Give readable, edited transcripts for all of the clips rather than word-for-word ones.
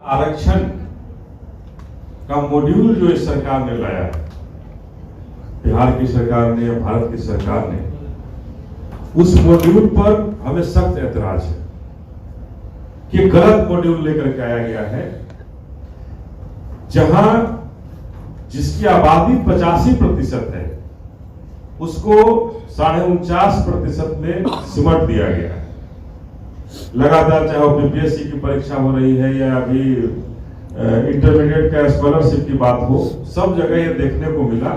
आरक्षण का मॉड्यूल जो इस सरकार ने लाया है, बिहार की सरकार ने या भारत की सरकार ने, उस मॉड्यूल पर हमें सख्त ऐतराज है कि गलत मॉड्यूल लेकर के आया गया है, जहां जिसकी आबादी 85% है उसको 49.5% में सिमट दिया गया है। लगातार चाहे वो बीपीएससी की परीक्षा हो रही है या अभी इंटरमीडिएट का स्कॉलरशिप की बात हो, सब जगह ये देखने को मिला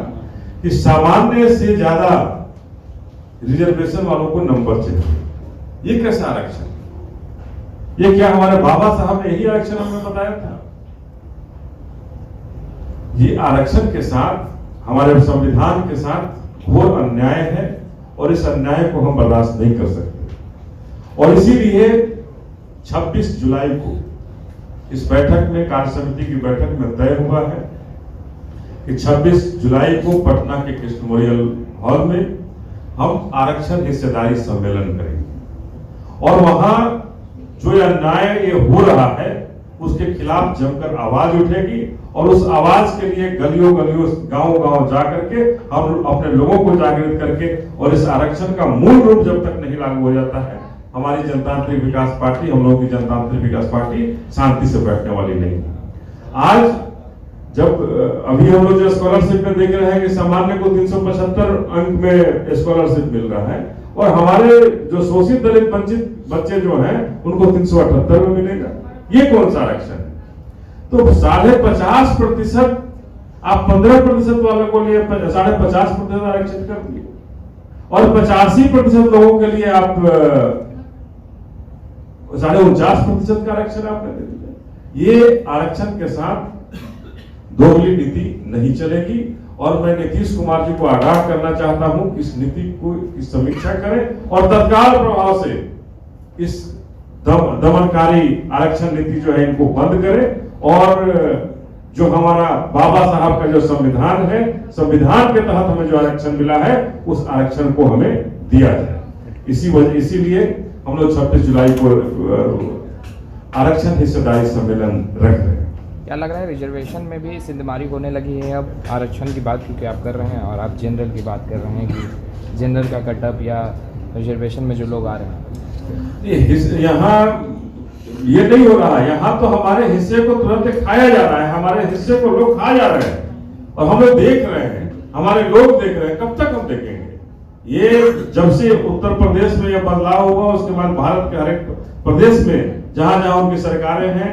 कि सामान्य से ज्यादा रिजर्वेशन वालों को नंबर चाहिए। ये कैसा आरक्षण? ये क्या हमारे बाबा साहब ने यही आरक्षण हमें बताया था? ये आरक्षण के साथ, हमारे संविधान के साथ घोर अन्याय है और इस अन्याय को हम बर्दाश्त नहीं कर सकते। और इसीलिए 26 जुलाई को इस बैठक में, कार्य समिति की बैठक में तय हुआ है कि 26 जुलाई को पटना के कृष्ण मेमोरियल हॉल में हम आरक्षण हिस्सेदारी सम्मेलन करेंगे और वहां जो अन्याय ये हो रहा है उसके खिलाफ जमकर आवाज उठेगी और उस आवाज के लिए गलियों गलियों, गांव गांव जाकर के हम अपने लोगों को जागृत करके, और इस आरक्षण का मूल रूप जब तक नहीं लागू हो जाता है, हमारी जनतांत्रिक विकास पार्टी, हम लोगों की जनतांत्रिक विकास पार्टी शांति से बैठने वाली नहीं। आज जब अभी हम लोग जो स्कॉलरशिप में देख रहे हैं कि सामान्य को 375 अंक में स्कॉलरशिप मिल रहा है और हमारे जो शोषित दलित वंचित बच्चे जो हैं उनको 378 में मिलेगा। ये कौन सा आरक्षण है? तो 50.5% आप 15% वालों को लिए 50.5% आरक्षित कर दिए और 85% लोगों के लिए आप 49.5% का आरक्षण आपने दे दिया। ये आरक्षण के साथ दोगली नीति नहीं चलेगी और मैं नीतीश कुमार जी को आगाह करना चाहता हूं कि इस नीति को की समीक्षा करें और तत्काल प्रभाव से इस दमनकारी आरक्षण नीति जो है इनको बंद करें और जो हमारा बाबा साहब का जो संविधान है, संविधान के तहत हमें जो आरक्षण मिला है उस आरक्षण को हमें दिया जाए। इसीलिए हम लोग 26 जुलाई को आरक्षण हिस्सेदारी सम्मेलन रख रहे हैं। क्या लग रहा है रिजर्वेशन में भी सिंधमारी होने लगी है? अब आरक्षण की बात क्योंकि आप कर रहे हैं और आप जनरल की बात कर रहे हैं कि जनरल का कटअप या रिजर्वेशन में जो लोग आ रहे हैं, यहाँ ये नहीं हो रहा है। यहाँ तो हमारे हिस्से को तुरंत खाया जा रहा है, हमारे हिस्से को लोग खा जा रहे हैं और हम लोग देख रहे हैं, हमारे लोग देख रहे हैं। कब तक हम देखेंगे? ये जब से उत्तर प्रदेश में यह बदलाव हुआ उसके बाद भारत के हर एक प्रदेश में जहां जहां उनकी सरकारें हैं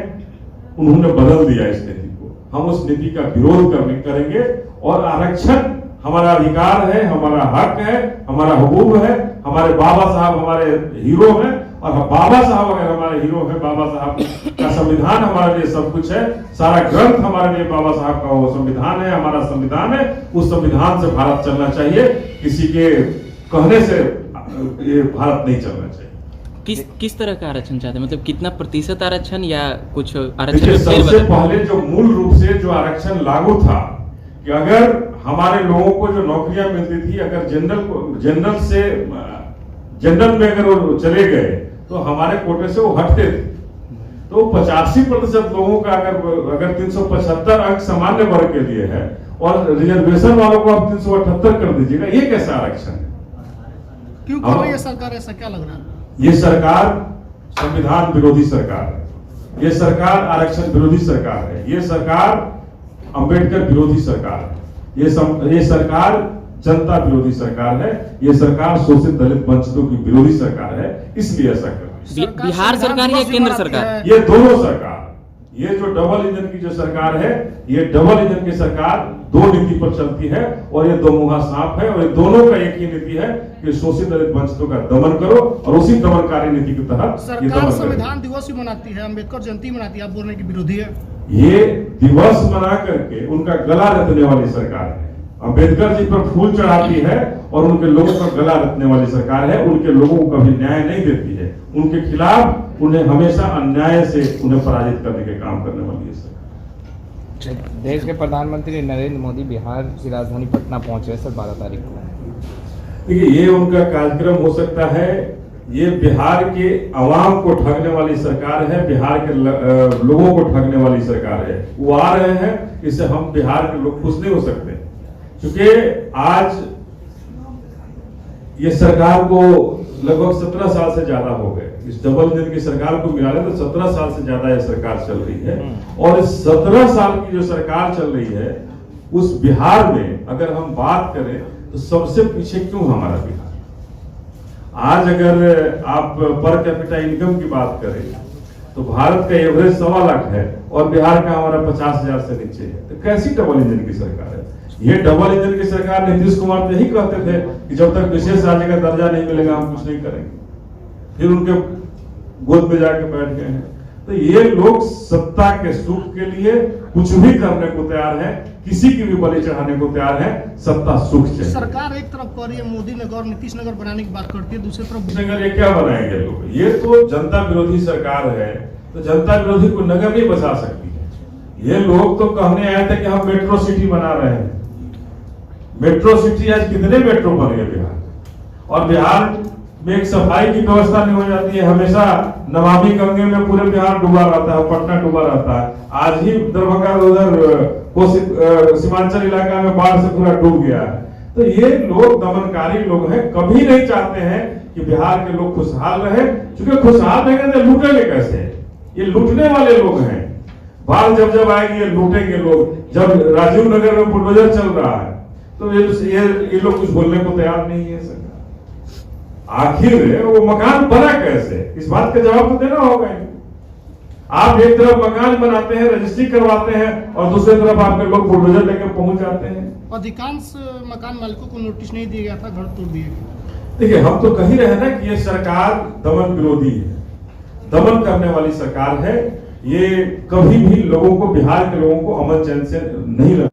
उन्होंने बदल दिया इस नीति को। हम उस नीति का विरोध करेंगे और आरक्षण हमारा अधिकार है, हमारा हक है, हमारा हुकूक है। हमारे बाबा साहब हमारे हीरो हैं और बाबा साहब अगर हमारे हीरो हैं, बाबा साहब का संविधान हमारे लिए सब कुछ है, सारा ग्रंथ हमारे लिए बाबा साहब का वो संविधान है, हमारा संविधान है। उस संविधान से भारत चलना चाहिए, किसी के कहने से ये भारत नहीं चलना चाहिए। किस तरह का आरक्षण चाहते हैं? मतलब कितना प्रतिशत आरक्षण या कुछ आरक्षण? सबसे पहले जो मूल रूप से जो आरक्षण लागू था कि अगर हमारे लोगों को जो नौकरियां मिलती थी, अगर जनरल में अगर वो चले गए तो हमारे कोटे से वो हटते थे। तो 85% लोगों का अगर 375 अंक सामान्य वर्ग के लिए है और रिजर्वेशन वालों को आप 378 कर दीजिएगा, ये कैसा आरक्षण है? क्यों कर रही है सरकार ऐसा? क्या लग रहा है? ये सरकार संविधान विरोधी सरकार है, ये सरकार आरक्षण विरोधी सरकार है, ये सरकार अंबेडकर विरोधी सरकार है, ये सरकार जनता विरोधी सरकार है, ये सरकार शोषित दलित वंचितों की विरोधी सरकार है। इसलिए ऐसा कर रही है। बिहार सरकार या केंद्र सरकार? ये दोनों सरकार, ये जो डबल इंजन की जो सरकार है, ये डबल इंजन की सरकार दो नीति पर चलती है और ये दो मुहा सांप है और ये दोनों का एक ही नीति है कि शोषित दलित वंचितों का दमन करो और उसी दमनकारी नीति के तहत सरकार संविधान दिवस भी मनाती है, अम्बेडकर जयंती मनाती है, आप बोल रहे हैं कि विरोधी है। ये दिवस मना करके उनका गला रखने वाली सरकार है, अम्बेडकर जी पर फूल चढ़ाती है और उनके लोगों का गला रखने वाली सरकार है। उनके लोगों को कभी न्याय नहीं देती है, उनके खिलाफ उन्हें हमेशा अन्याय से उन्हें पराजित करने के काम करने वाली है सरकार। देश के प्रधानमंत्री नरेंद्र मोदी बिहार की राजधानी पटना पहुंच रहे सर 12 तारीख को। देखिए, ये उनका कार्यक्रम हो सकता है ये बिहार के अवाम को ठगने वाली सरकार है, बिहार के लोगों को ठगने वाली सरकार है। वो आ रहे हैं, इससे हम बिहार के लोग खुश नहीं हो सकते, क्योंकि आज ये सरकार को लगभग 17 साल से ज्यादा हो गए। इस डबल इंजन की सरकार को मिला ले तो 17 साल से ज्यादा ये सरकार चल रही है। और इस 17 साल की जो सरकार चल रही है, उस बिहार में अगर हम बात करें तो सबसे पीछे क्यों हमारा बिहार? आज अगर आप पर कैपिटा इनकम की बात करें तो भारत का एवरेज 1.25 लाख है और बिहार का हमारा 50,000 से नीचे है। तो कैसी डबल इंजन की सरकार है? ये डबल इंजन की सरकार नीतीश कुमार तो यही कहते थे कि जब तक विशेष राज्य का दर्जा नहीं मिलेगा हम कुछ नहीं करेंगे। फिर उनके गोद में जाके बैठ गए हैं। तो ये लोग सत्ता के सुख के लिए कुछ भी करने को तैयार है, किसी की भी बलि चढ़ाने को तैयार है। सत्ता सुख चाहिए। सरकार एक तरफ कर रही है मोदी नगर और नीतीश नगर बनाने की बात करती है, दूसरी तरफ नगर ये क्या बनाएंगे लोग? ये तो जनता विरोधी सरकार है, तो जनता विरोधी को नगर नहीं बचा सकती है। ये लोग तो कहने आए थे कि हम मेट्रो सिटी बना रहे हैं। मेट्रो सिटी आज कितने मेट्रो बन गए बिहार, और बिहार में एक सफाई की व्यवस्था नहीं हो जाती है। हमेशा नमामि गंगे में पूरे बिहार डूबा रहता है, पटना डूबा रहता है। आज ही दरभंगा उधर सीमांचल इलाका में बाढ़ से पूरा डूब गया है। तो ये लोग दमनकारी लोग हैं, कभी नहीं चाहते हैं कि बिहार के लोग खुशहाल रहे, क्योंकि खुशहाल रहेंगे तो लूटेंगे कैसे? ये लूटने वाले लोग हैं। बाढ़ जब आएगी ये लूटेंगे लोग। जब राजीव नगर में बुलडोजर चल रहा है तो ये लोग कुछ बोलने को तैयार नहीं है। सरकार आखिर वो मकान बना कैसे, इस बात का जवाब तो देना होगा। आप एक तरफ मकान बनाते हैं, रजिस्ट्री करवाते हैं, और दूसरी तरफ आपके लोग बुलडोजर लेकर पहुंच जाते हैं। अधिकांश मकान मालिकों को नोटिस नहीं दिया गया था, घर तोड़ दिए गए। देखिए, हम तो कह ही रहे हैं ना कि ये सरकार दमन विरोधी है, दमन करने वाली सरकार है। ये कभी भी लोगों को, बिहार के लोगों को अमन चैन से नहीं रख